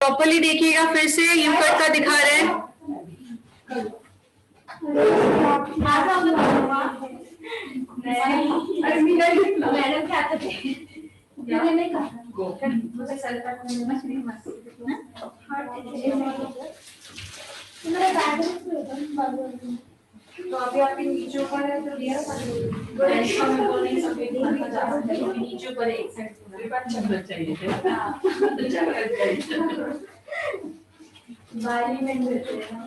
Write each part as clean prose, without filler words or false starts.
Properly देखिएगा, फिर से यू कट का दिखा रहे हैं। मैडम क्या करते हैं? नहीं तो अभी आपके नीचे ऊपर है तो दिया हमें बोल नहीं सकते नीचे ऊपर एक साइड अच्छा चाहिए बारी में देते हैं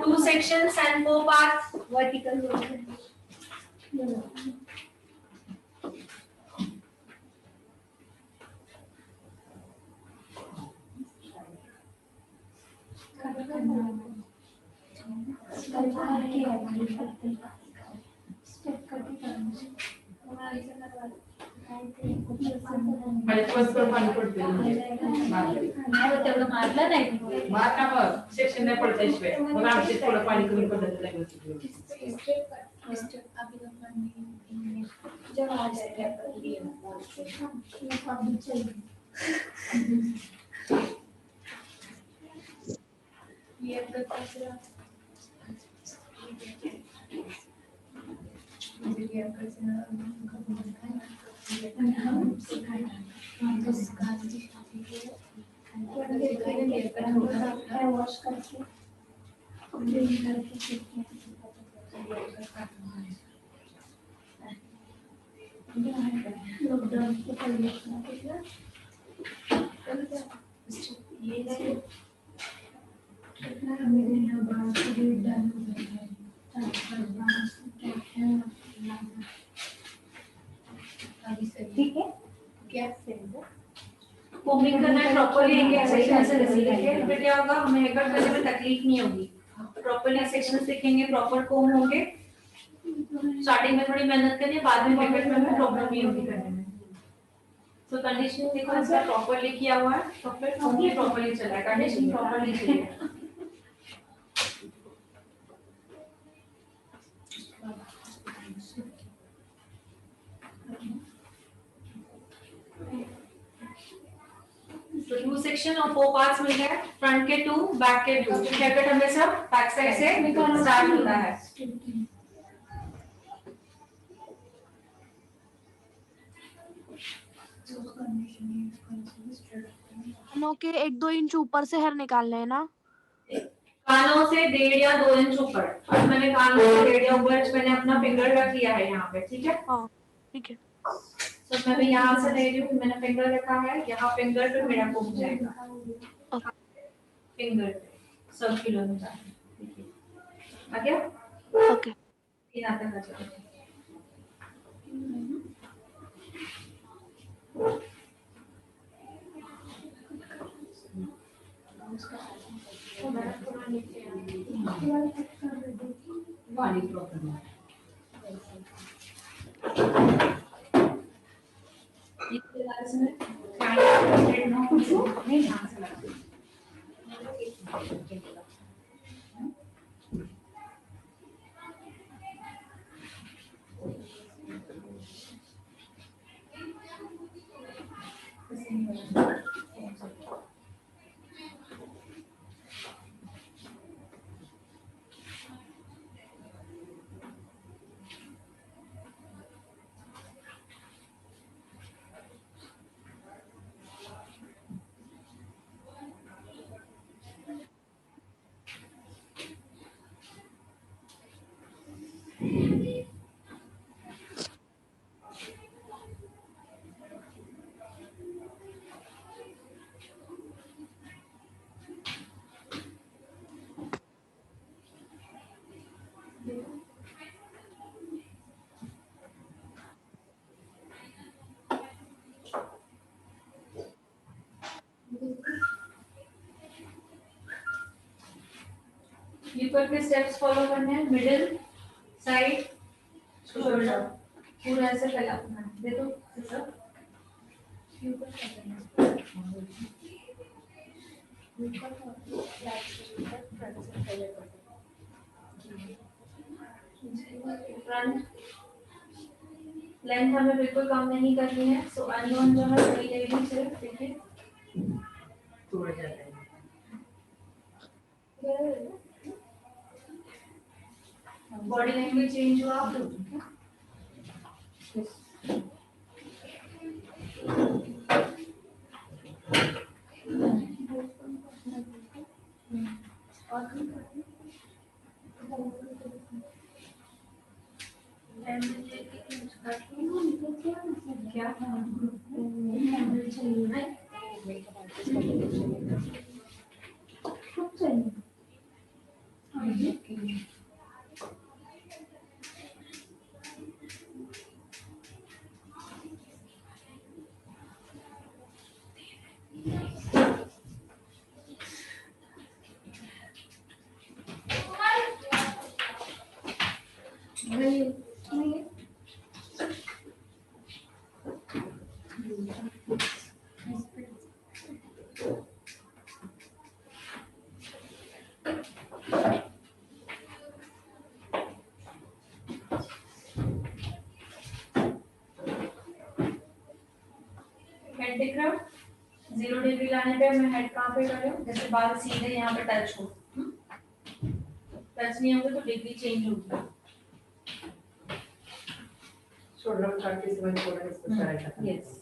Two sections and 4 parts. vertical पाणी पडते तेवढं मारलं नाही मार का मग सेक्शन नाही पडते शिवाय मग आमचे थोडं पाणी कमी पडत लागलं वॉश करके क्लीन करके लॉकडाउन के पहले कितना मेरे यहाँ बाहर से रेट डाल ठीक है क्या सेंटर कोमिंग करना है प्रॉपरली, एक सेक्शन से देखिए फिर क्या होगा, हमें हेयर कट करने में तकलीफ नहीं होगी। प्रॉपरली सेक्शंस दिखेंगे, प्रॉपर कोम होंगे। स्टार्टिंग में थोड़ी मेहनत करनी है, बाद में हेयर कट में हमें प्रॉब्लम नहीं होगी करने में। तो कंडीशनिंग देखो इसका प्रॉपरली किया हुआ है, तो फिर प्रॉपरली चल रहा है, कंडीशनिंग प्रॉपरली चाहिए। तो 2 सेक्शन और 4 पार्ट्स मिल गए, फ्रंट के 2, बैक के 2। हेयर कट हमेशा बैक साइड से स्टार्ट होता है। कानों के 1-2 इंच ऊपर से हेयर निकालने हैं ना? कानों से 1.5 या 2 इंच ऊपर। अब मैंने कानों से 1.5 या ऊपर मैंने अपना फिंगर रख लिया है यहाँ पे, ठीक है? हाँ ठीक है। तो मैं भी यहाँ से ले रही हूँ, मैंने फिंगर रखा है, यहाँ फिंगर पे मेरा घूम जाएगा। फिंगर पे सर्कुलर में जाएगा। आ गया? ओके। यहाँ तक आ जाएगा। पाणी प्रॉपर इसके बाद में ट्रायंगल ना कुछ नहीं ध्यान से लगता। ऊपर के स्टेप्स फॉलो करने हैं, मिडिल, साइड, शोल्डर, पूरा ऐसे फैलाना है। देखो सब ऊपर क्या करना है। फ्रंट लेंथ हमें बिल्कुल कम नहीं करनी है, सो अननोन जो है वही लेनी सिर्फ, देखिए थोड़ा ज्यादा है। बॉडी लैंग्वेज चेंज हुआ आप क्या हेड दिख रहा है? 0 डिग्री लाने पे मैं हेड कहाँ पे कर रही हूँ, जैसे बाल सीधे यहाँ पे टच हो, टच नहीं होंगे तो डिग्री चेंज होगी। शोल्डर को काट के इस बार थोड़ा इसको साइड रखना। यस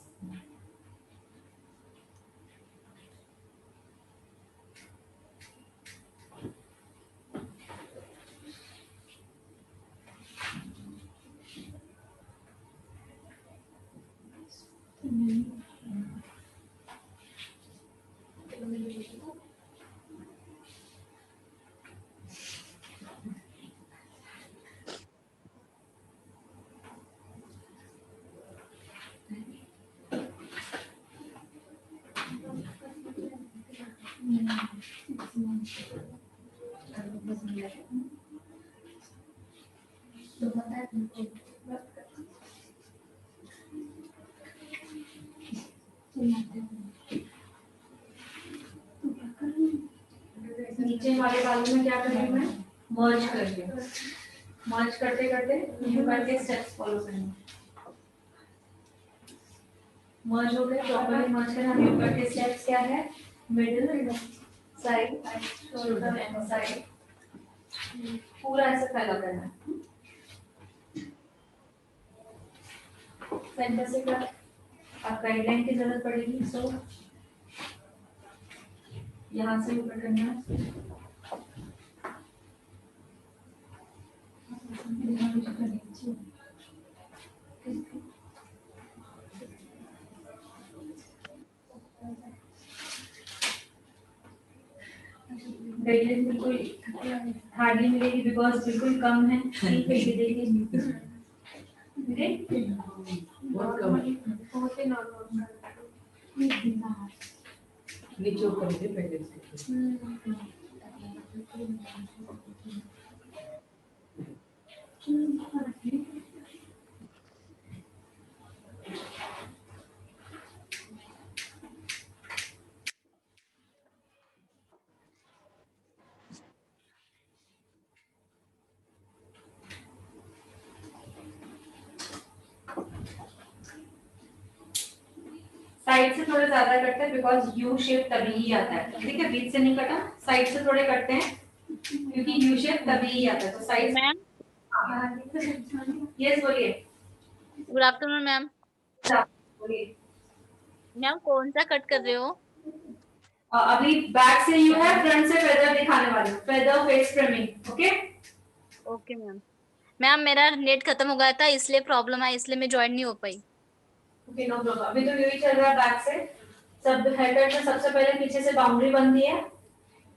नीचे वाले बालों में क्या कर रही हूँ मैं, मर्ज कर रही हूँ। मर्ज करते करते ऊपर के स्टेप्स फॉलो करेंगे। मर्ज हो गए, प्रॉपर्ली मर्ज करना। ऊपर के स्टेप्स क्या है, middle, side, shoulder and side, पूरा ऐसे फैला करना है। सेंटर से क्या आप गाइडलाइन की जरूरत पड़ेगी, सो यहाँ से ऊपर करना है। गाइडलाइन बिल्कुल हार्डली मिलेगी बिकॉज बिल्कुल कम है, 3 पेज देगी। बहुत कम है। नीचे ऊपर से पहले से। साइड से थोड़े ज्यादा करते हैं बिकॉज यू शेप तभी ही आता है, ठीक है, बीच से नहीं कटा, साइड से थोड़े करते हैं क्योंकि यू शेप तभी ही आता है, तो साइड। मैम यस बोलिए। Good afternoon ma'am. बोलिए। मैम कौन सा कट कर रहे हो? अभी बैक से यू है, फ्रंट से फेदर दिखाने वाले, feather face framing. Okay okay ma'am. Ma'am मेरा नेट खत्म हो गया था इसलिए प्रॉब्लम है, इसलिए मैं ज्वाइन नहीं हो पाई। Okay no problem. अभी तो यही चल रहा है बैक से। सब हेयर कट में सबसे पहले पीछे से बाउंड्री बनती है,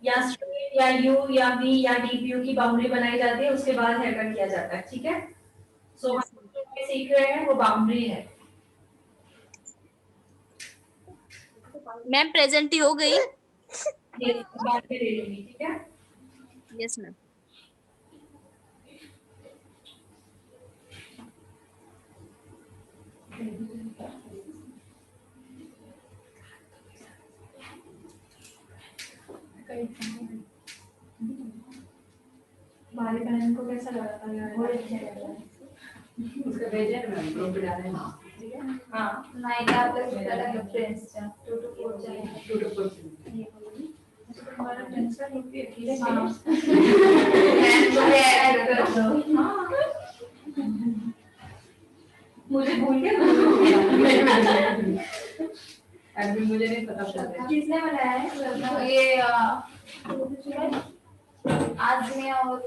या स्ट्रेट या यू या वी या डीप यू की बाउंड्री बनाई जाती है, उसके बाद हेयर कट किया जाता है, ठीक है। सो हम जो सीख रहे हैं वो बाउंड्री है। मैम प्रेजेंट ही हो गई। ये बात पे ले लूंगी, ठीक है। Yes ma'am. हमारे बहन को कैसा लगा था यार? बहुत अच्छा लगा। उसका भेजे ना मैम ग्रुप पे डाले ना हाँ नायका प्लस वाला फ्रेंड्स चा 2 to 4 जाए। 2 to 4 हमारा फ्रेंड्स का ग्रुप भी अकेले हाँ। हाँ मुझे ऐड कर दो। मुझे भूल गया अभी मुझे नहीं पता चल रहा किसने बनाया है? ये आज में और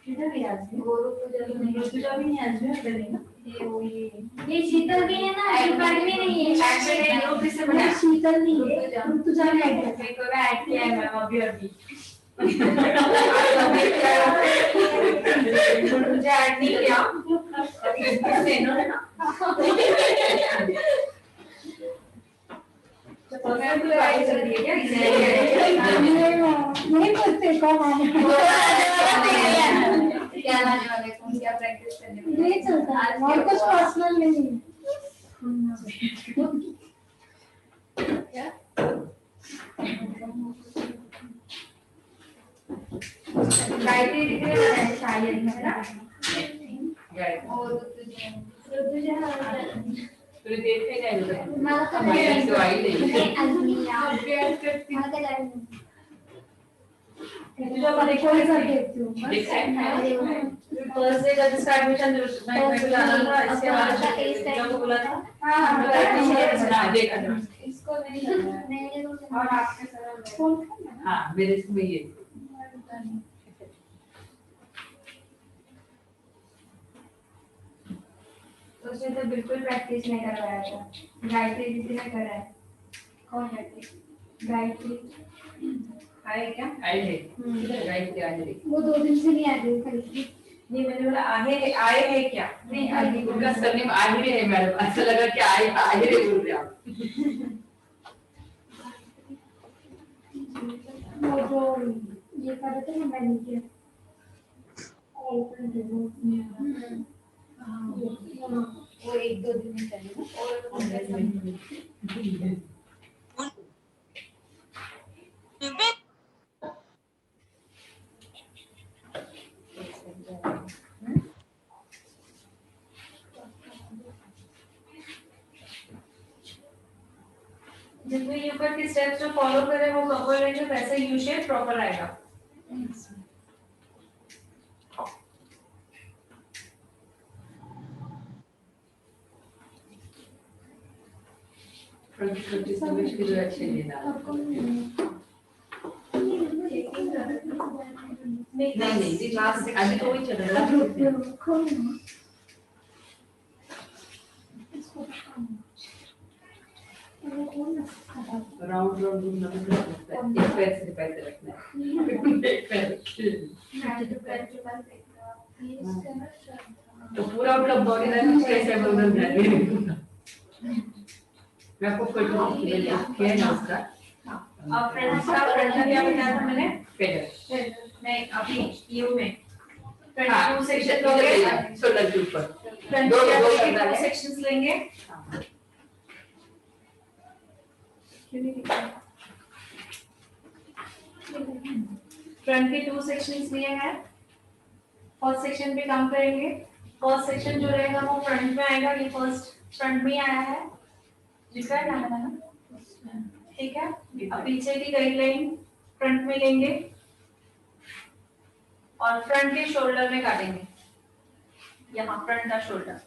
किधर भी आज गोरू पूजा में पूजा भी नहीं आज में करेंगे ये शीतल भी है ना एडमिट में नहीं है एक्चुअली ग्रुप से बनाया शीतल नहीं है पूजा में ऐड किया है मैम अभी मुझे ऐड नहीं किया इन्होंने ना मैं तो ऐड कर दिया क्या नहीं करते कौन आने क्या लाने वाले कौन क्या प्रैक्टिस करने वाले नहीं चलता और कुछ पर्सनल नहीं है क्या गायत्री दिख रही है शायद है ना और तुझे तो देखते जाए उधर मला हमारी तो आई नहीं अल्मिया प्यार करती मला काय जायचं पूजा वाले कोई सा देखती हूँ देखते हैं थर्सडे का जिसका एडमिशन मैं जाना था इसके बाद जब बोला था हां हाँ देखा था इसको नहीं नहीं और आपके साथ हाँ मेरे इसमें ये उसने तो बिल्कुल प्रैक्टिस नहीं करवाया था गायत्री दीदी ने करा है कौन है गायत्री आए क्या आई है राइट क्या है वो 2 दिन से नहीं आ रही कल से नहीं मैंने बोला आए है क्या नहीं आ रही उनका सरनेम आहिरे है मैडम ऐसा लगा कि आहिरे बोल रहे आप वो जो ये कर रहे थे ना मैंने किया वो 1-2 दिन में चलेगा जिनको ये ऊपर के स्टेप्स जो फॉलो करे वो प्रॉपर रहेंगे वैसे यू शेप प्रॉपर आएगा छोटी समझ के जो अच्छे लेना नहीं जी क्लास से अभी तो वही चल रहा है राउंड राउंड घूमना लगता है एक पैर से पैसे रखना है एक पैर तो पूरा उनका बॉडी लैंग्वेज कैसे बोल रहा है मैं आपको कोई किया है ना उसका अब फ्रेंड्स का क्या बताया था मैंने पेडल नहीं अभी यू में फ्रेंड्स हाँ टू सेक्शन लोगे शोल्डर के ऊपर फ्रेंड्स दो के करना है सेक्शंस लेंगे फ्रंट के 2 सेक्शंस लिए हैं फर्स्ट सेक्शन पे काम करेंगे फर्स्ट सेक्शन जो रहेगा वो फ्रंट में आएगा ये फर्स्ट फ्रंट में आया है लिखा है ना ठीक है अब पीछे की गाइडलाइन फ्रंट में लेंगे और फ्रंट के शोल्डर में काटेंगे यहाँ फ्रंट का शोल्डर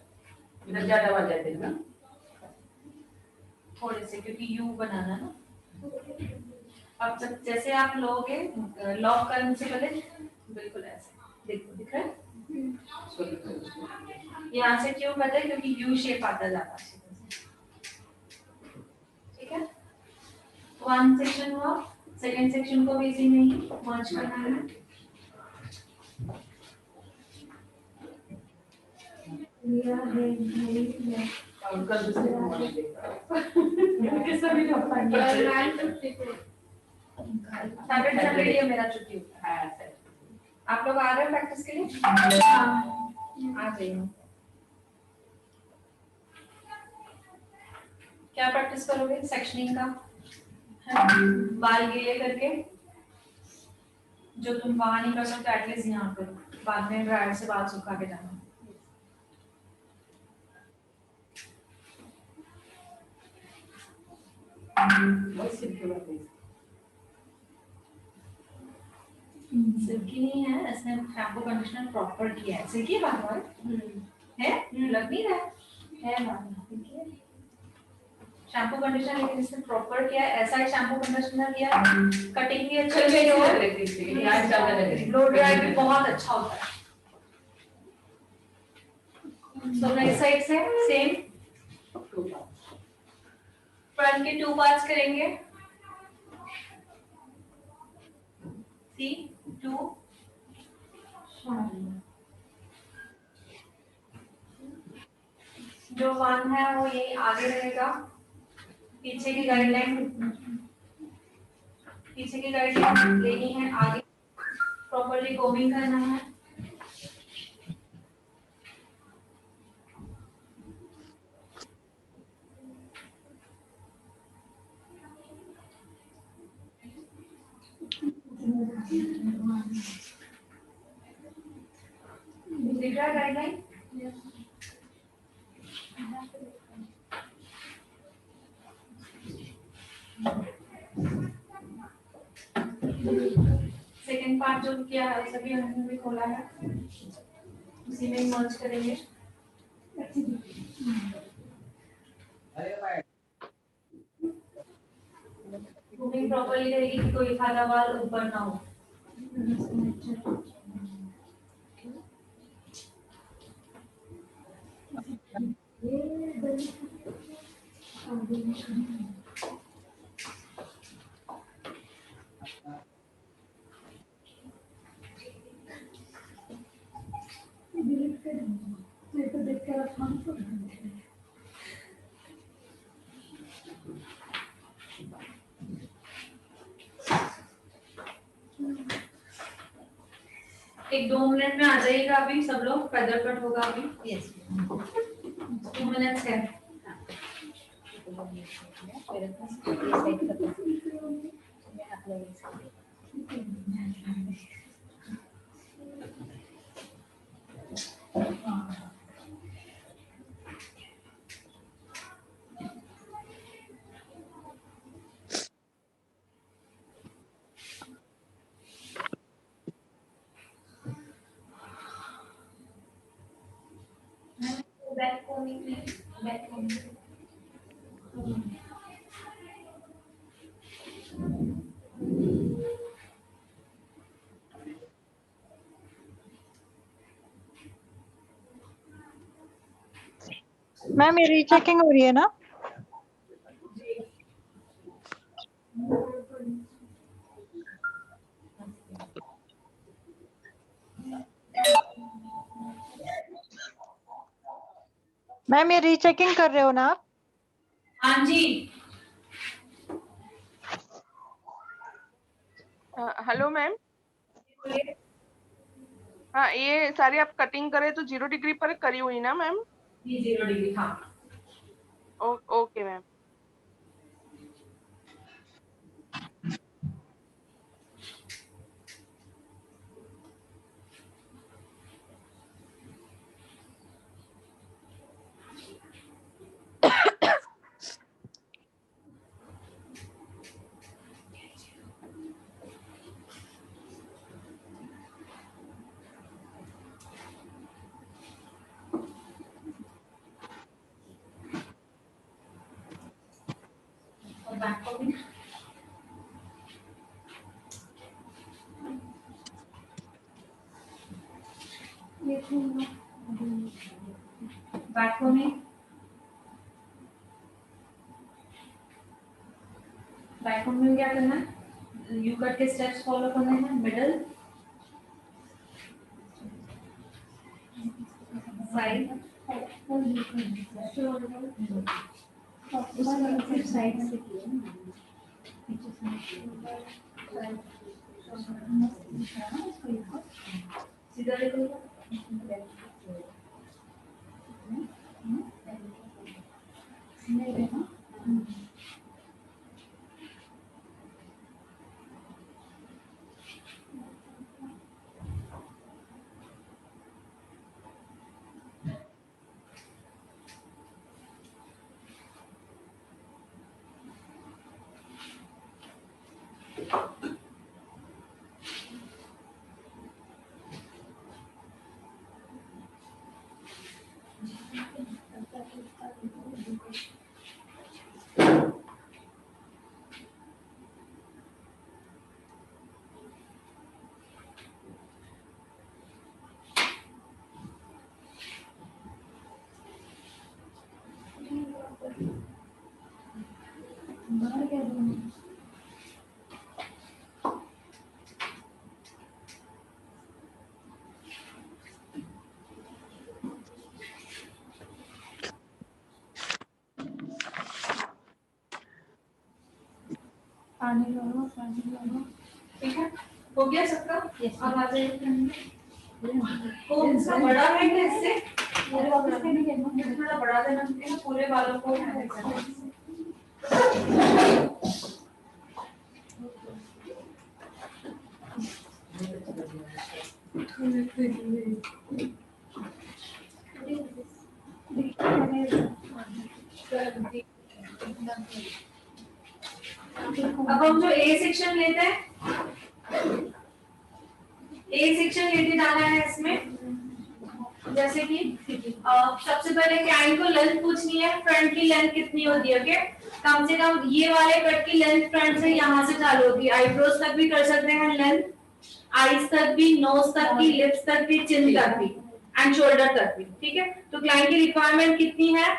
इधर ज्यादा आवाज आती है ना थोड़े से क्योंकि यू बनाना ना अब जैसे आप लोगे लॉक करने से पहले बिल्कुल ऐसे देखो दिख रहा है यहाँ से क्यों पता है क्योंकि यू शेप आता जाता है ठीक है 1 सेक्शन हुआ सेकंड सेक्शन को भी इसी में ही मर्ज करना है उनका दूसरे को मान देगा सैटरडे संडे ये मेरा छुट्टी होता है हाँ सर आप लोग आ रहे हो प्रैक्टिस के लिए आ जाइए क्या प्रैक्टिस करोगे सेक्शनिंग का बाल गीले करके, जो तुम वहां नहीं कर सकते एटलीस्ट यहाँ पे बाद में ड्रायर से बाल सुखा के जाना। बहुत सिंपल बात है। सिल्की नहीं है, इसने शैम्पू कंडीशनर प्रॉपर किया है। सिल्की बात है लग नहीं रहा है बात। शैम्पू कंडीशनर लेकिन इसने प्रॉपर किया है, ऐसा ही शैम्पू कंडीशनर किया है, कटिंग भी अच्छी अच्छे है लग और रही थी इसलिए यार ज्यादा लग रही ब्लो ड्राई भी बहुत अच्छा होता है। सो नेक्स्ट साइड से सेम फ्रंट के 2 पार्ट्स करेंगे। सी 2 जो 1 है वो यही आगे रहेगा, पीछे की गाइडलाइन लेनी है, आगे प्रॉपर्ली कोमिंग करना है। दिख रहा है गाइडलाइन? सेकेंड पार्ट जो किया है सभी हमने भी खोला है, उसी में मर्ज करेंगे। ग्रूमिंग प्रॉपर्ली रहेगी कि कोई खादा बाल ऊपर ना हो। एक 2 मिनट में आ जाइएगा अभी सब लोग, फेदर कट होगा अभी। यस 2 मिनट्स है। मेरे पास ये साइड का मैं अपने बैक कोमिंग में बैक कोमिंग मैम ये रीचेकिंग हो रही है ना? मैम ये रीचेकिंग कर रहे हो ना आप? हाँ जी हेलो मैम। हाँ ये सारी आप कटिंग करे तो 0 डिग्री पर करी हुई ना मैम? जी 0 डिग्री हाँ। Okay ma'am. और back coming back coming back coming क्या करना है, यू कट के स्टेप्स फॉलो करने हैं। मिडल साइड साइड से सीधा देखो पानी लो। ठीक है, हो गया सबका? Yes. अब आ जाइए। कौन सा बड़ा है क्या इससे? मेरे वापस नहीं करना। मुझे थोड़ा बढ़ा देना है, पूरे बालों को अब हम जो ए सेक्शन लेते हैं, ए सेक्शन लेके जाना है इसमें, जैसे कि सबसे पहले क्लाइंट को लेंथ पूछनी है, फ्रंट की लेंथ कितनी होती है, ओके? कम से कम ये वाले कट की लेंथ फ्रंट से यहाँ से चालू होती है, आईब्रोज तक भी कर सकते हैं लेंथ, आईज तक भी, नोज तक भी, लिप्स तक भी, चिन तक भी एंड शोल्डर तक भी, ठीक है? तो क्लाइंट की रिक्वायरमेंट कितनी है,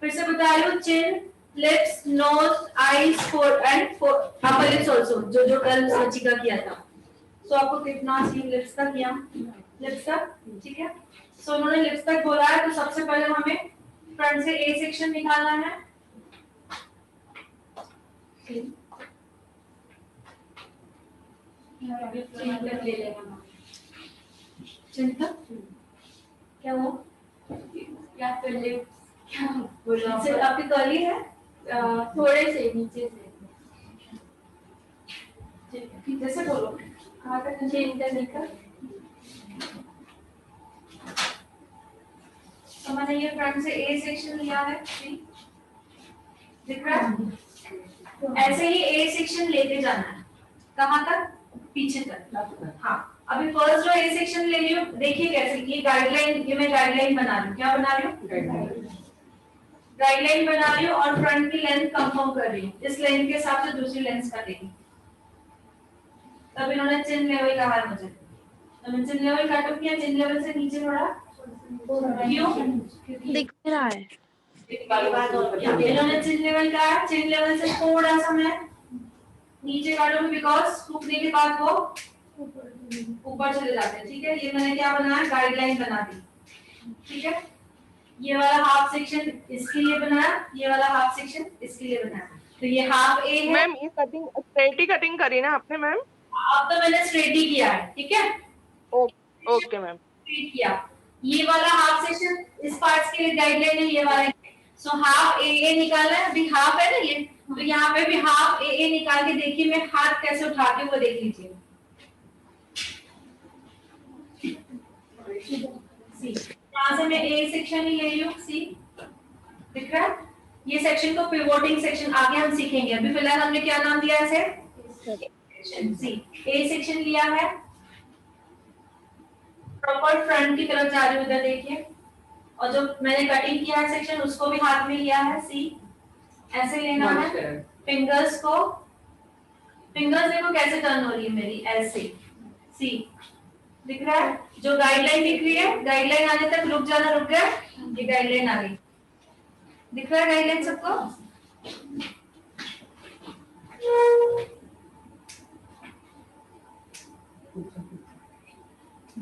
फिर से बता रही हूँ, chin, lips, nose, eyes, and upper lips also, जो कल सचिका किया था। सो आपको कितना चाहिए लिप्स तक, या लिप्स तक, ठीक है? सो उन्होंने लिप्स तक बोला है, तो सबसे पहले हमें फ्रंट से ए सेक्शन निकालना है। चिंता क्या वो क्या फिर लिप्स क्या बोला आपकी कर्ली है, थोड़े से नीचे से जैसे बोलो कहाँ तक चिंता निकल। तो मैंने ये फ्रंट से ए सेक्शन लिया है, दिख रहा है? ऐसे ही ए सेक्शन लेते जाना है, कहाँ तक? पीछे तक। हाँ, अभी फर्स्ट जो ए सेक्शन ले रही हूँ, देखिए कैसे, ये गाइडलाइन, ये मैं गाइडलाइन बना रही हूँ, क्या बना रही हूँ? गाइडलाइन बना रही हूँ और फ्रंट की लेंथ कंफर्म कर रही हूँ, इस लेंथ के हिसाब से दूसरी लेंथ काटेगी। तब इन्होंने चिन लेवल कहा है मुझे, तो मैं चिन लेवल काटूं किया, चिन लेवल से नीचे थोड़ा, क्यों? दिख रहा है। इन्होंने चिन लेवल कहा, चिन लेवल से थोड़ा सा मैं नीचे काटूंगी, बिकॉज सूखने के बाद वो ऊपर चले जाते हैं, ठीक है? ये मैंने क्या बनाया, गाइडलाइन बना दी, ठीक है? ये वाला हाफ सेक्शन इसके लिए बनाया, ये वाला हाफ सेक्शन इसके लिए बनाया, तो ये हाफ ए है। मैम ये कटिंग स्ट्रेट ही कटिंग करी ना आपने मैम? अब तो मैंने स्ट्रेट ही किया है, ठीक है? Okay ma'am. स्ट्रेट किया, ये वाला हाफ सेक्शन इस पार्ट्स के लिए गाइडलाइन है, ये वाला। सो हाफ ए निकालना है, अभी हाफ है ना ये, तो यहाँ पे भी हाफ ए निकाल के देखिए, मैं हाथ कैसे उठा के वो देख लीजिए। यहाँ से मैं ए सेक्शन ही ले रही हूँ, सी दिख रहा है? ये सेक्शन को पिवोटिंग सेक्शन आगे हम सीखेंगे, अभी फिलहाल हमने क्या नाम दिया है इसे? सी। ए सेक्शन लिया है, प्रॉपर फ्रंट की तरफ जा रही हूँ, इधर देखिए, और जो मैंने कटिंग किया है सेक्शन उसको भी हाथ में लिया है, सी। ऐसे लेना है फिंगर्स को, फिंगर्स देखो कैसे टर्न हो रही है मेरी, ऐसे, सी दिख रहा है? जो गाइडलाइन दिख रही है, गाइडलाइन आने तक रुक जाना, रुक गया, ये गाइडलाइन आ गई, दिख रहा है गाइडलाइन सबको?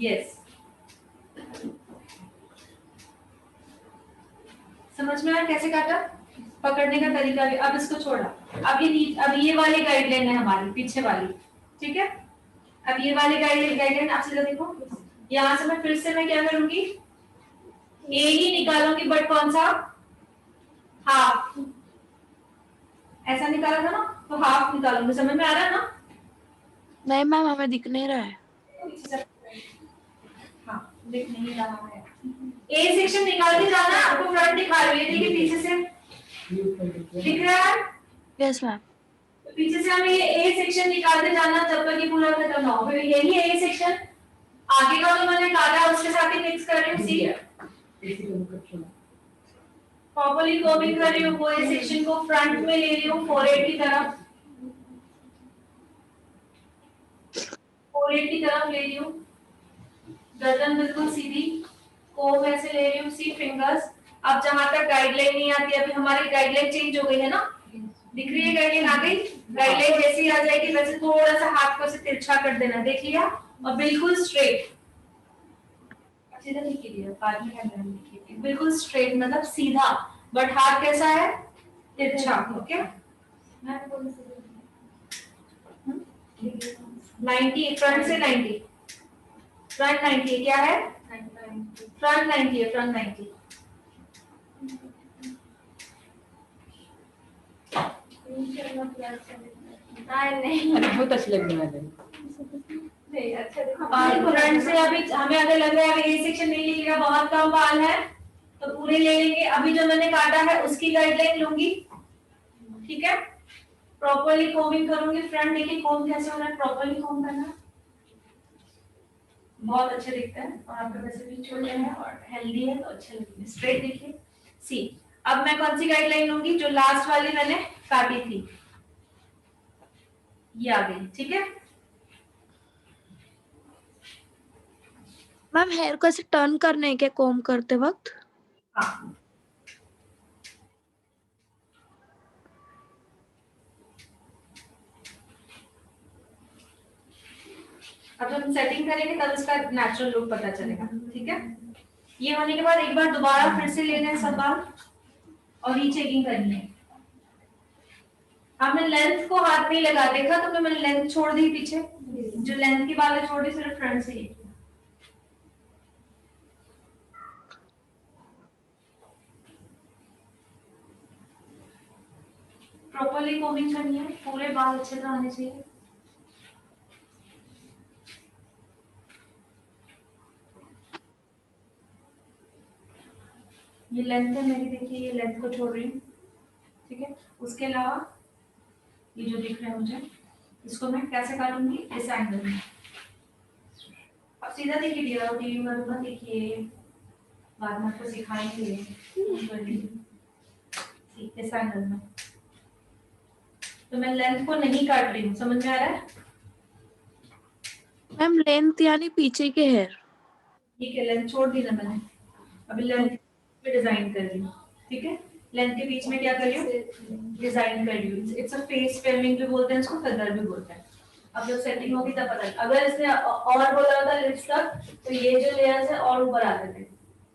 यस, समझ में आया कैसे काटा? पकड़ने का तरीका भी। अब इसको छोड़ा, अब ये वाली गाइडलाइन है हमारी, पीछे वाली, ठीक है? अब ये वाली गाइडलाइन आप सीधा देखो, यहाँ से मैं फिर से मैं क्या करूंगी, ए ही निकालूंगी, बट कौन सा? हाफ, ऐसा निकाला था ना, तो हाफ निकालूंगी, समझ में आ रहा है ना? नहीं मैम, हमें दिख नहीं रहा है। हाँ, दिख नहीं रहा है। ए सेक्शन निकाल के जाना, आपको फ्रंट दिखा रही है, देखिए पीछे से दिख रहा है? Yes ma'am. पीछे से हमें ये ए सेक्शन निकालते जाना जब तक ये पूरा खत्म ना हो। फिर यही ए सेक्शन आगे का जो मैंने काटा उसके साथ ही मिक्स कर रही हूँ। सी प्रॉपर्ली कोमिंग कर रही हूँ, वो ए सेक्शन को फ्रंट में ले रही हूँ फोरहेड की तरफ, फोरहेड की तरफ ले रही हूँ, गर्दन बिल्कुल सीधी, कोम ऐसे ले रही हूँ, सी फिंगर्स। अब जहां तक गाइडलाइन नहीं आती, अभी हमारी गाइडलाइन चेंज हो गई है ना, दिख रही है गाइडलाइन आ गई। गाइडलाइन जैसे ही आ जाएगी वैसे थोड़ा सा हाथ को ऐसे तिरछा कर देना, देख लिया, और बिल्कुल स्ट्रेट, सीधा नहीं कीजिए, बाद में कैमरा में देखिए, बिल्कुल स्ट्रेट मतलब सीधा, बट हाथ कैसा है, तिरछा। ओके, 90 फ्रंट से 90, फ्रंट 90 क्या है, फ्रंट 90 है, फ्रंट 90। नहीं बहुत अच्छी लग रही है। नहीं अच्छा देखो। और फ्रंट से अभी हमें अगर लग रहा है अभी ए सेक्शन नहीं लिखेगा, बहुत कम बाल है, तो पूरे ले लेंगे। अभी जो मैंने काटा है उसकी गाइडलाइन लूंगी, ठीक है। प्रॉपर्ली कोमिंग करूंगी, फ्रंट देखिए कोम कैसे हो रहा है, प्रॉपर्ली कोम करना, बहुत अच्छे दिखते हैं और आपके वैसे भी छोटे हैं और हेल्दी है तो अच्छे लगेंगे। स्ट्रेट देखिए, सी। अब मैं कौन सी गाइडलाइन लूंगी, जो लास्ट वाली मैंने काटी थी, ये आ गई, ठीक है। मैम हेयर को ऐसे टर्न करने के कोम करते वक्त? हाँ, अब जब हम सेटिंग करेंगे तब इसका नेचुरल लुक पता चलेगा, ठीक है। ये होने के बाद एक बार दोबारा फिर से लेना है सब बाल और रीचेकिंग करनी है। आपने लेंथ को हाथ नहीं लगा देखा, तो मैंने लेंथ छोड़ दी पीछे, जो लेंथ की बाल है छोड़ दी, सिर्फ फ्रंट से ही। प्रॉपर्ली कोमिंग करनी है, पूरे बाल अच्छे से आने चाहिए। ये लेंथ है मेरी, देखिए ये लेंथ को छोड़ रही हूँ, ठीक है। उसके अलावा ये जो दिख रहा है मुझे, इसको मैं कैसे काटूंगी, इस एंगल में। अब सीधा देखिए, टीवी में मत देखिए, बाद में आपको सिखाएंगे इस एंगल में। तो मैं लेंथ को नहीं काट रही हूँ, समझ में आ रहा है। मैम लेंथ यानी पीछे के हेयर? ठीक है, लेंथ छोड़ दी ना मैंने, अभी लेंथ पे डिजाइन कर रही हूँ, ठीक है। लेंथ के बीच में क्या कर रही हूँ, डिजाइन कर रही हूँ। इट्स अ फेस फ्रेमिंग भी बोलते हैं इसको, कलर भी बोलते हैं। अब जब सेटिंग होगी तब पता चलेगा। अगर इसने और बोला होता लिप्स तक, तो ये जो लेयर्स है और ऊपर आते थे,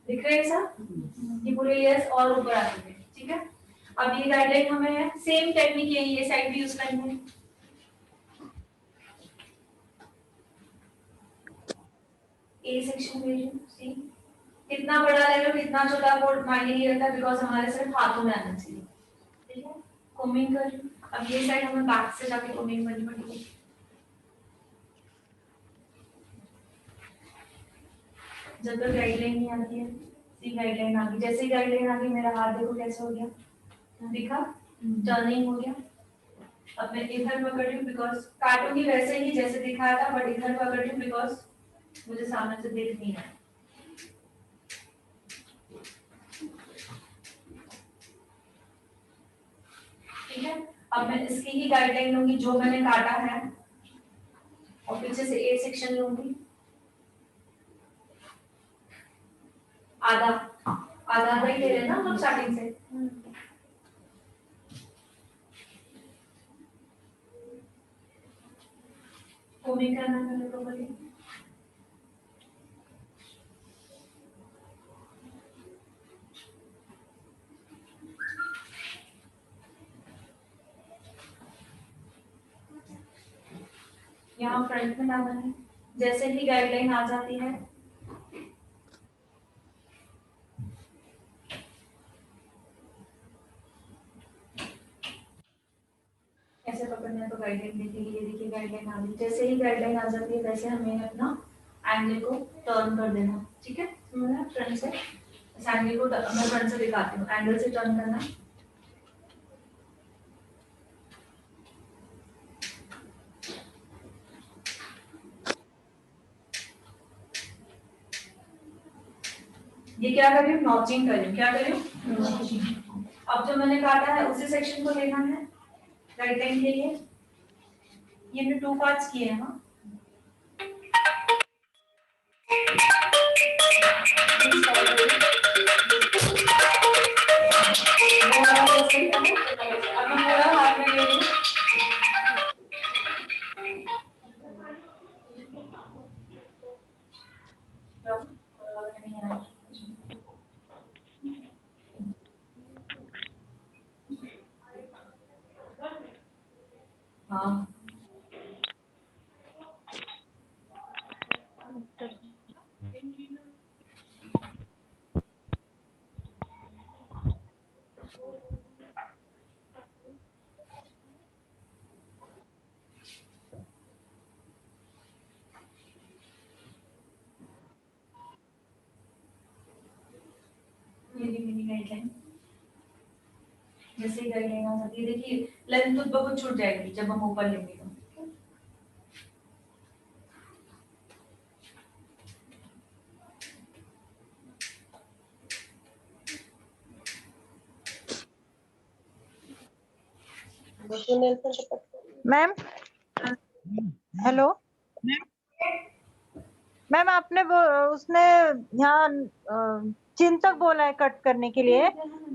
दिख रहे हैं सर, ये पूरे लेयर्स और ऊपर आते थे, ठीक है। अब ये गाइडलाइन हमें है, सेम टेक्निक यही है, साइड भी यूज करेंगे। ए सेक्शन ले रही हूँ, सी। कितना बड़ा ले लो कितना छोटा वो मायने नहीं रखता, बिकॉज हमारे सिर्फ हाथों में आना चाहिए, ठीक है। कोमिंग कर, अब ये साइड हमें बैक से जाके कोमिंग करनी पड़ेगी। जब तक गाइडलाइन नहीं आती है, सी गाइडलाइन आ गई, जैसे ही गाइडलाइन आ गई मेरा हाथ देखो कैसे हो गया, दिखा, टर्निंग हो गया। अब मैं इधर पकड़ रही हूँ, बिकॉज काटूंगी वैसे ही जैसे दिखाया था, बट इधर पकड़ रही हूँ बिकॉज मुझे सामने से दिख नहीं रहा। ठीक है, अब मैं इसकी ही गाइडलाइन लूंगी जो मैंने काटा है, और पीछे से ए सेक्शन लूंगी, आधा आधा ही ले लेना हम स्टार्टिंग से। कोमिंग करना है प्रॉपर्ली। यहाँ फ्रंट में डालना है, जैसे ही गाइडलाइन आ जाती है ऐसे पकड़ना है, तो गाइडलाइन देखिए, ये देखिए गाइडलाइन आ गई। जैसे ही गाइडलाइन आ जाती है वैसे हमें अपना एंगल को टर्न कर देना, ठीक है। मैं फ्रंट से इस एंगल को मैं फ्रंट से दिखाती हूँ, एंगल से टर्न करना। ये क्या कर रही हूँ, नॉचिंग कर रही हूँ, क्या कर रही हूँ। अब जो मैंने काटा है उसी सेक्शन को लेना है राइट हैंड के लिए। ये हमने 2 पार्ट्स किए हैं। हाँ, अब मैं पूरा हाथ में ले लूँ। हाँ, मिनी गाइडलाइन जैसे ही गाइडलाइन आ सकती है। देखिए लेंथ खुद ब खुद छूट जाएगी जब हम ऊपर लेंगे तो। मैम हेलो मैम, आपने उसने यहाँ चिंतक बोला है कट करने के लिए,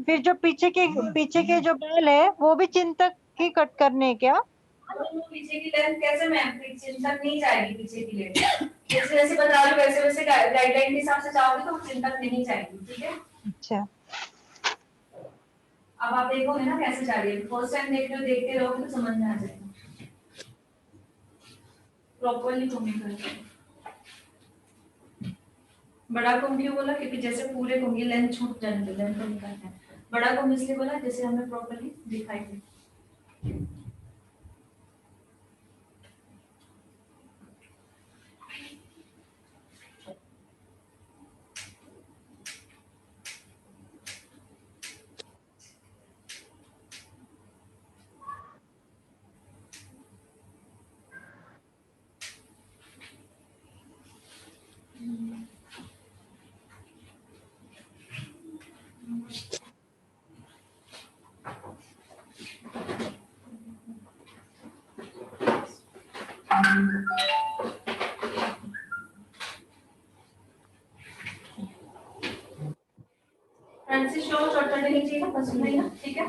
फिर जो पीछे के जो बाल है वो भी चिंतक ही कट करने हैं क्या? पीछे की लेंथ कैसे मैम, चिंतक नहीं जाएगी पीछे की लेंथ। जैसे जैसे बता रही हूँ वैसे वैसे गाइडलाइन के हिसाब से जाओगे तो चिंतक नहीं जाएगी। ठीक है, अच्छा, अब आप देखोगे ना कैसे जा रही है। फर्स्ट टाइम देख रहे हो, देखते रहोगे तो समझ में आ जाएगा। प्रॉपर्ली कोमिंग करके बड़ा कोम क्यों बोला, क्योंकि जैसे पूरे कोम की लेंथ छूट जाने दो, लेंथ को निकालना है। बड़ा कोम इसलिए बोला जैसे हमें प्रॉपर्ली दिखाई दे। फ्रेंसिस शो चौथा नहीं चाहिए ना, पसंद नहीं ना, ठीक है।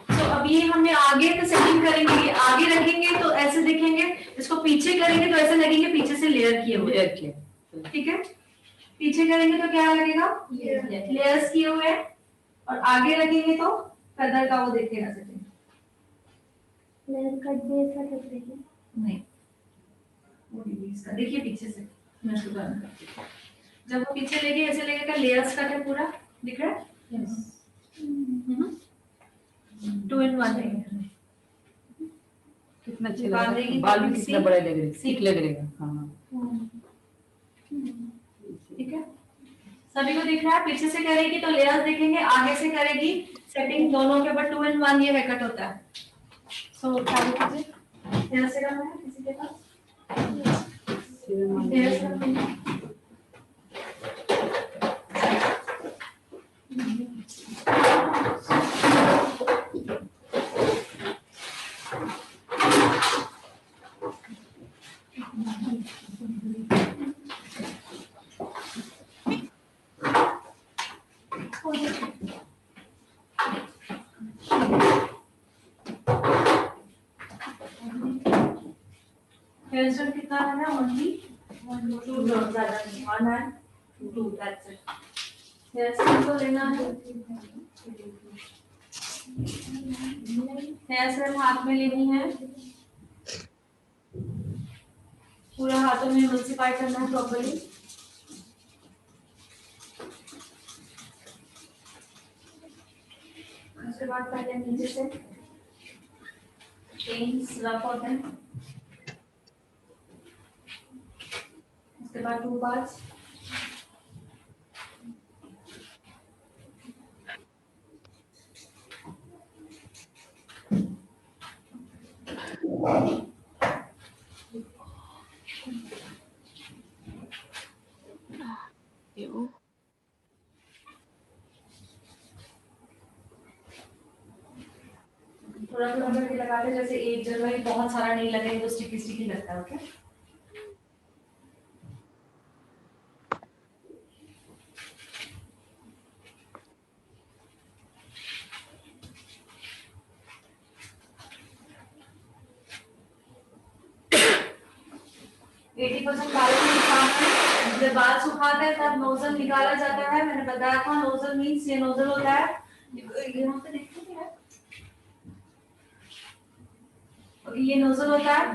तो अब ये हमने आगे तो सेटिंग करेंगे, आगे रखेंगे तो ऐसे दिखेंगे, इसको पीछे करेंगे तो ऐसे लगेंगे पीछे से लेयर किए हुए। लेयर किए, ठीक है, पीछे करेंगे तो क्या लगेगा, लेयर्स किए हुए हैं, और आगे रखेंगे तो कलर का वो दिखेगा सेटिंग। लेयर कट भी ऐसा कर देंगे। नहीं, वो डिलीट का देखिए पीछे से मैं शुरू करती हूँ। जब वो पीछे लेके ऐसे लगेगा लेयर्स कट है पूरा, दिख रहा है। यस, 2 in 1 है। कितना अच्छा बाल लग देगी रहा है, बाल तो भी कितना सी- बड़ा लग रहा है, सी- ठीक लग रहेगा। हाँ, ठीक है, सभी को दिख रहा है। पीछे से करेगी तो लेयर्स दिखेंगे, आगे से करेगी सेटिंग दोनों के ऊपर 2 in 1 ये कट होता है। सो चालू कीजिए, हेयर से करना है किसी के पास, हेयर से करना है। हेयर स्टाइल कितना है, ओनली 1 2 ज्यादा नहीं, 1 and 2 that's it. Hair style को लेना है, हेयर स्टाइल हाथ में लेनी है, पूरा हाथों में म्यूसिफाई करना है प्रॉपर्ली। उसके बाद पहले नीचे से पेन्स रफ होते हैं, उसके बाद 2 पार्ट्स, थोड़ा थोड़ा करके लगाते हैं, जैसे एक जगह ही बहुत सारा नहीं लगे तो स्टिकी स्टिकी लगता है। ओके, एटी परसेंट बाल को निकालना है। जब बाल सुखाते हैं तब नोजल निकाला जाता है। मैंने बताया था नोजल मीन्स ये नोजल होता है, यहाँ पे देखते हैं, ये नोजल होता है।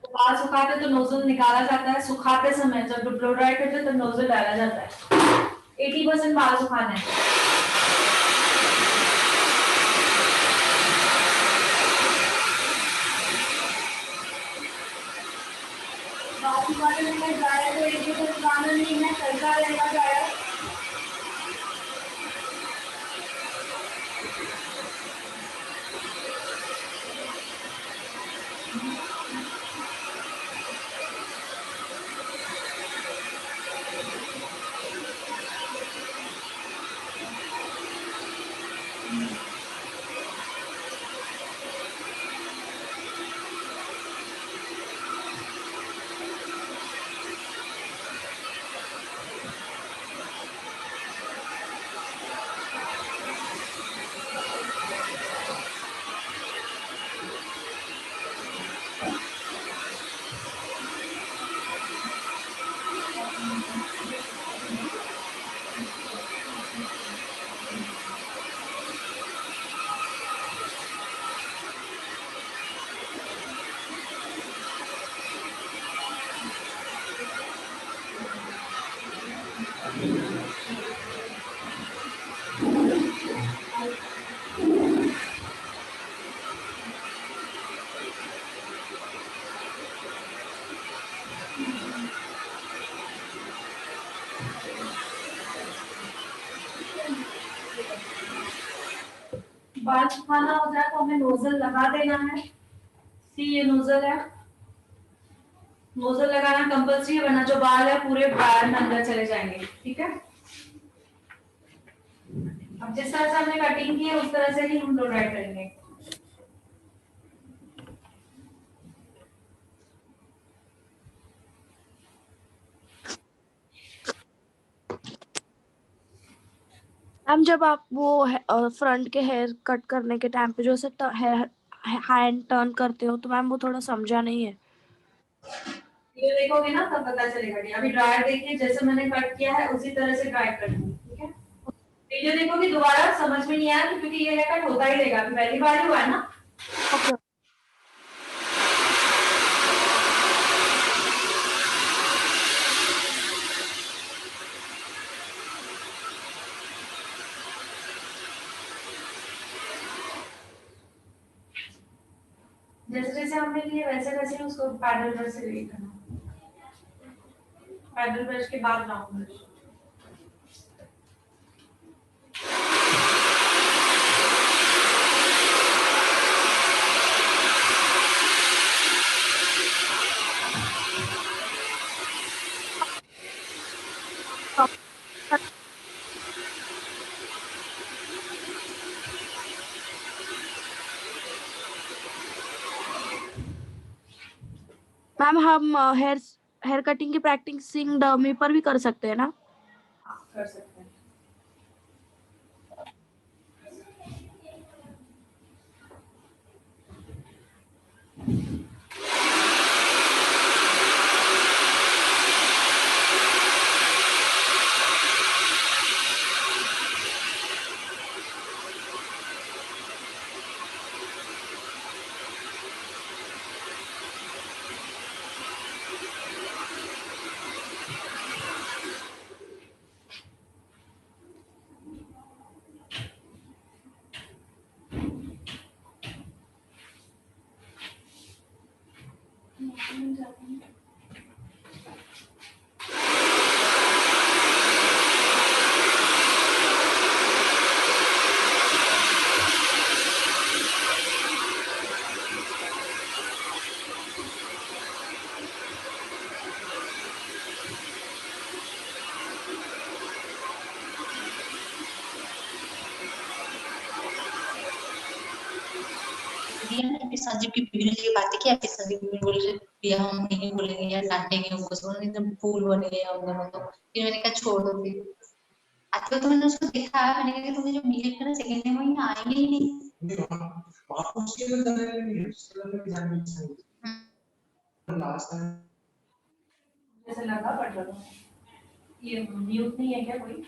बाल सुखाते हैं तो नोजल निकाला जाता है, सुखाते समय जब ब्लो ड्राई करते हैं तो नोजल डाला जाता है। 80% बाल सुखाना है। बाल सुखाते समय ड्रायर को एक जगह सुखाना नहीं है, चलता रहेगा ड्रायर। बाल सुखाना हो जाए तो हमें नोजल लगा देना है। सी ये नोजल है, नोजल लगाना कंपल्सरी है, वरना जो बाल है पूरे बाल में अंदर चले जाएंगे। ठीक है, अब जिस तरह से हमने कटिंग की है उस तरह से ही हम ब्लो ड्राई करेंगे। मैम जब आप वो फ्रंट के हेयर कट करने के टाइम पे जो ऐसे हेयर हैंड टर्न करते हो तो मैम वो थोड़ा समझा नहीं है। ये देखोगे ना तब पता चलेगा। कि अभी ड्रायर देखिए, जैसे मैंने कट किया है उसी तरह से ड्राई कर दूंगी। ठीक है, वीडियो देखोगे दोबारा समझ में नहीं आया क्योंकि ये हेयर कट होता ही रहेगा, अभी पहली बार ही हुआ है ना। ओके। जैसे जैसे हमने लिए वैसे वैसे उसको पैडल ब्रश से रीड करना, पैडल ब्रश के बाद राउंड ब्रश। मैम हम हेयर हेयर कटिंग की प्रैक्टिसिंग डमी पर भी कर सकते हैं ना? कर सकते हैं। दिया ना, फिर संजीव की बीवी ने ये बातें की, फिर संजीव की बीवी बोली भैया हम नहीं बोलेंगे यार, डांटेंगे उनको, सब एकदम फूल बन गए हम दोनों। तो फिर मैंने कहा छोड़ दो फिर। आजकल तो मैंने उसको देखा, मैंने कहा तुम्हें जो बिहेव करना सेकंड टाइम वही आएंगे ही नहीं। जैसे लगा पड़ रहा था, ये म्यूट नहीं है क्या कोई?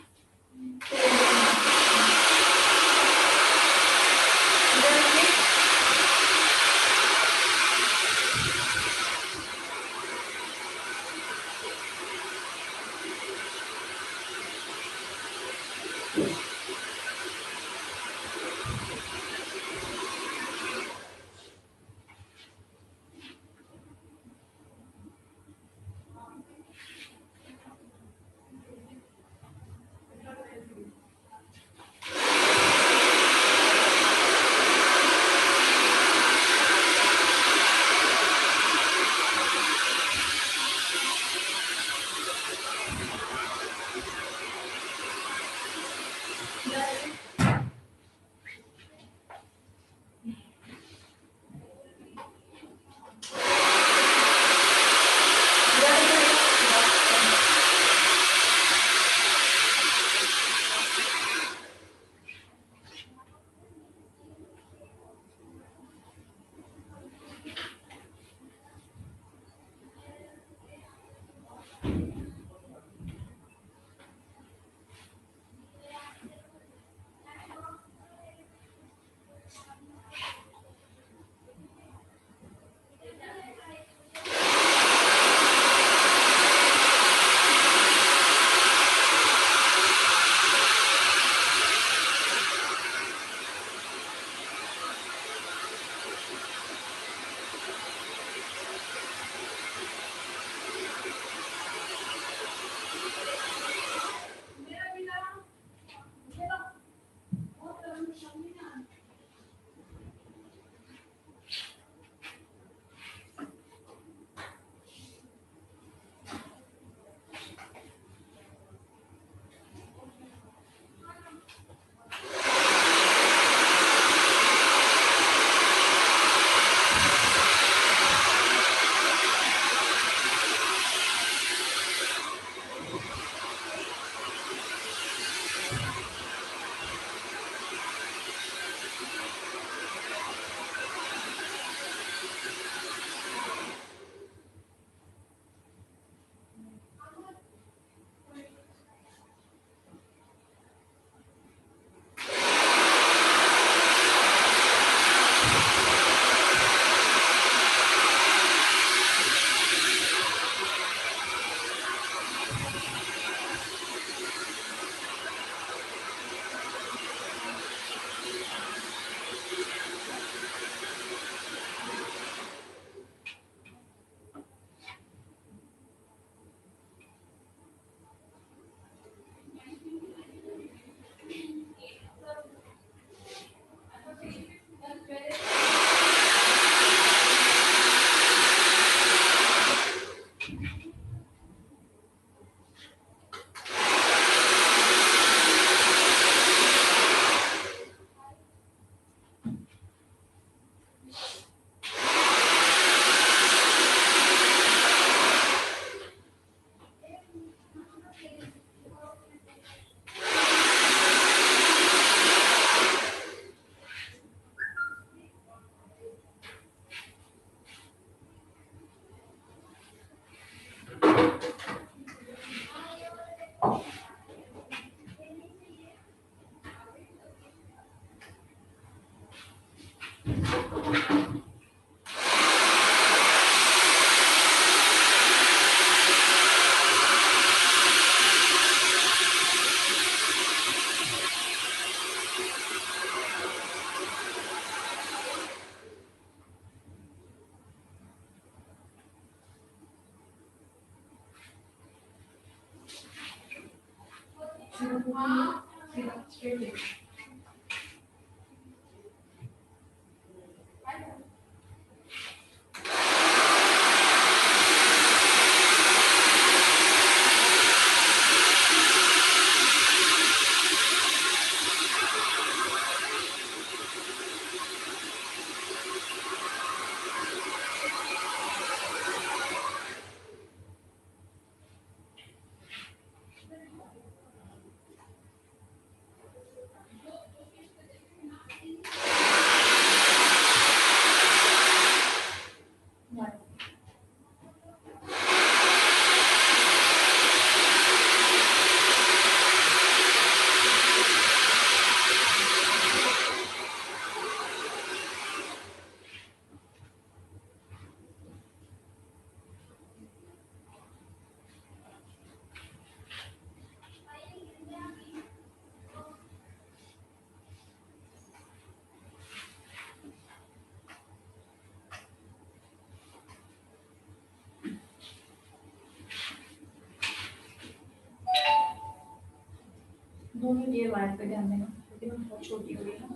दोनों ये वायर पे ध्यान देना क्योंकि वो बहुत छोटी हो गई ना।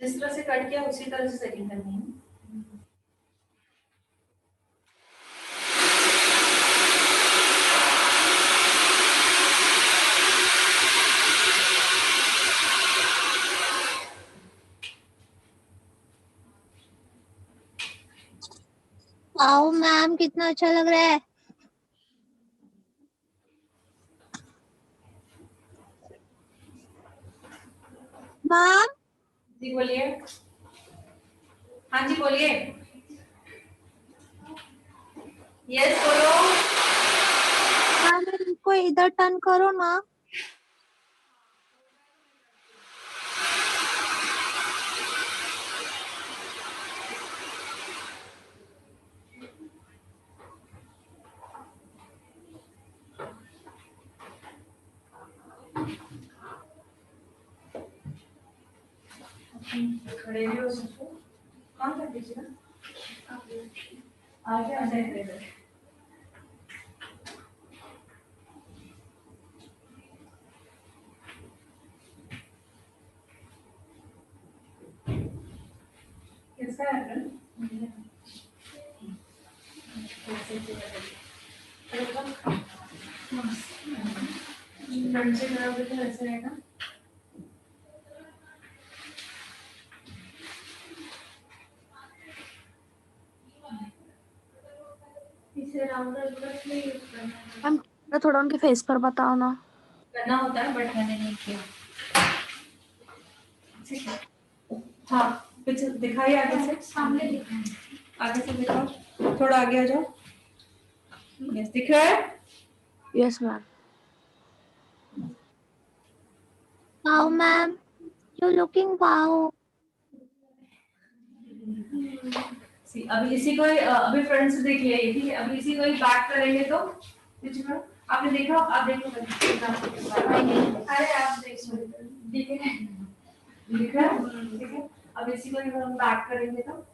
जिस तरह से कट किया उसी तरह से सेटिंग करनी है। आओ मैम, कितना अच्छा लग रहा है। मैम जी बोलिए। हाँ जी बोलिए। यस बोलो। मैम इनको इधर टर्न करो ना। खड़े भी हो सकते हो। काम कर दीजिए ना। आगे आ जाए इधर। कैसा है फ्रंट से करोगे तो ऐसे रहेगा। इसे राउंडर ब्रश में यूज करना है। मैम थोड़ा उनके फेस पर बताओ ना। करना होता है बट मैंने नहीं किया। ठीक है। हाँ पीछे दिखाइए आगे से। सामने दिखाएं। आगे से दिखाओ। थोड़ा आगे आ जाओ। यस दिख रहा है। Yes ma'am. Wow ma'am, you looking wow. अभी इसी को अभी फ्रंट से देख लिया ये ठीक है। अभी इसी को ही बैक करेंगे तो पीछे करो। आपने देखा आप देखो। अरे आप देखो दिख रहा है। दिख रहा है ठीक है। अब इसी को हम बैक करेंगे तो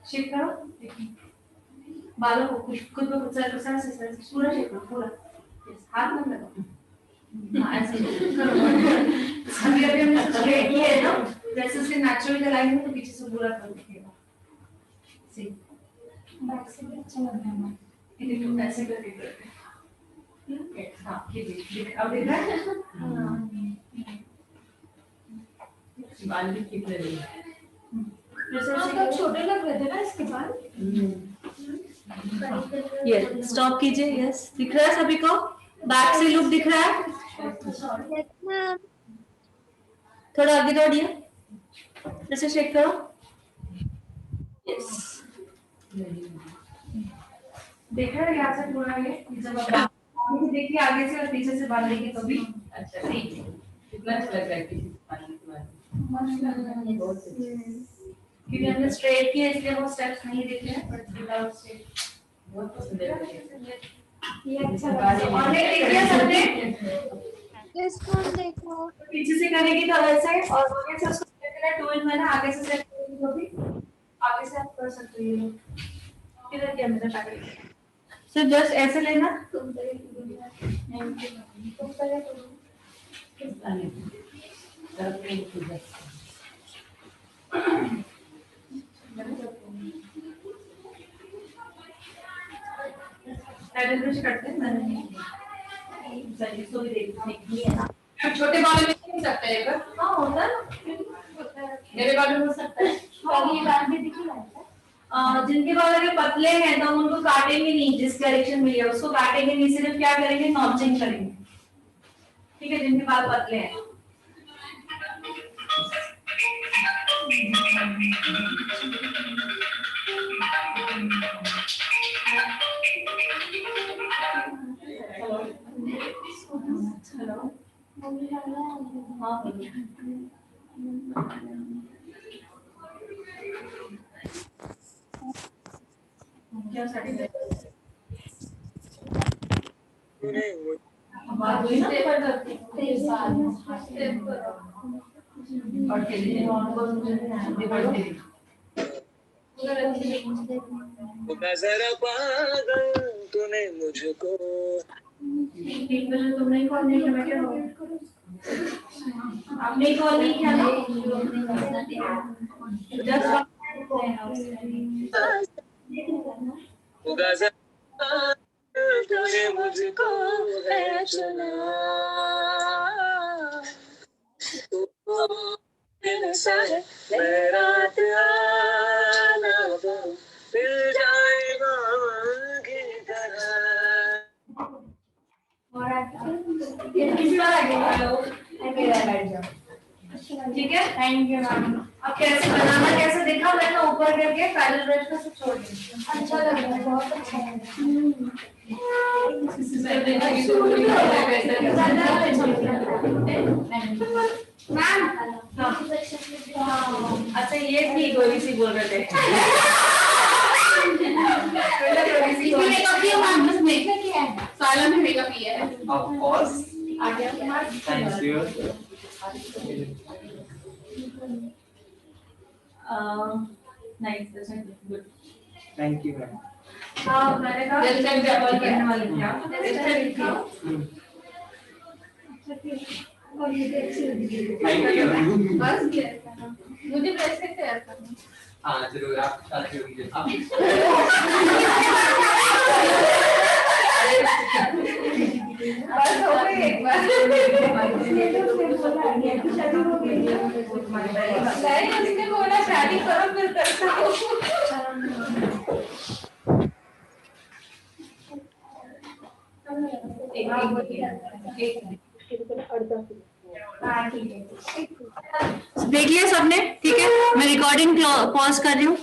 शिफ्ट करो। देखिए बालों को खुद को सर से पूरा शिफ्ट करो पूरा। हाथ मत लगाओ। हाँ ऐसे करो। अभी हमने स्ट्रेट किया है ना जैसे उसके नेचुरल लाइन में तो पीछे से पूरा कर दिखेगा। सी बैक से भी अच्छा लग रहा है। ये देखो ऐसे करके करते। हाँ ये अब देख रहा है। बाल भी ठीक लग रहे हैं। तो छोटे लग रहे थे ना इसके बाल। ये स्टॉप कीजिए। यस दिख रहा है सभी को। बैक से लुक दिख रहा है। Yes ma'am. थोड़ा आगे दौड़िए। जैसे शेक करो। यस देख रहे हैं यहाँ से पूरा ये जब आप आगे से देखिए आगे से और पीछे से बाल देखिए तो भी अच्छा ठीक है। कितना अच्छा लग रहा है किसी पानी के बाद। मस्त लग रहा है। बहुत अच्छा। क्योंकि हमने स्ट्रेट किया इसलिए वो स्टेप्स नहीं दिखे हैं बट विदाउट स्ट्रेट बहुत पसंद है। ये अच्छा लग रहा है। और देख लिया सबने। यस मैम देखो। पीछे से करेगी तो वैसे और आगे से उसको करना 2 in 1 आगे से सेट करेगी तो भी आगे से आप कर सकते हो। ये किधर क्या मेरा पैकेट सिर्फ जस्ट ऐसे लेना। तुम करे तो पैडल ब्रश करते हैं मैंने नहीं किया। चलिए इसको भी देखिए है ना। छोटे बालों में नहीं सकता है पर हाँ होता है। मेरे बालों में हो सकता है। ये बाल भी दिखेगा। जिनके बाल अगर पतले हैं तो हम उनको काटेंगे नहीं। जिस डायरेक्शन में लिया उसको काटेंगे नहीं। सिर्फ क्या करेंगे नॉचिंग करेंगे। ठीक है जिनके बाल पतले हैं। हेलो हाँ बोलिए। क्या साड़ी बात हुई ना स्टेप करो। और के लिए और पूरा जरा पागल तूने मुझको। तुमने कॉल नहीं किया, मैं क्या करूं? आपने कॉल नहीं किया ना? तूने मुझको है चुना, ऐसा है रात आना वो मिल जाएगा की तरह। ठीक है, थैंक यू मैम। अब कैसे बनाना, कैसे देखा मैंने ऊपर करके पैडल ब्रश का सब छोड़ दिया। अच्छा लग रहा है, बहुत अच्छा मैम अच्छा ये थी गोली सी बोल रहे थे। मेकअप किया मैम, बस मेकअप किया है, साला में मेकअप किया है। Of course. आ गया। Thank you. Nice, good. Thank you, ma'am. हाँ मैंने कहा वेलकम जबल करने वाले थे आप। Thank you. बस किया था। मुझे प्रेस से तैयार करना। हाँ जरूर, आप साथ होंगे। बस हो गई एक बार। नहीं उसने बोला शादी करो फिर करता हूँ। देख लिया सबने? ठीक है, मैं रिकॉर्डिंग पॉज कर रही हूँ।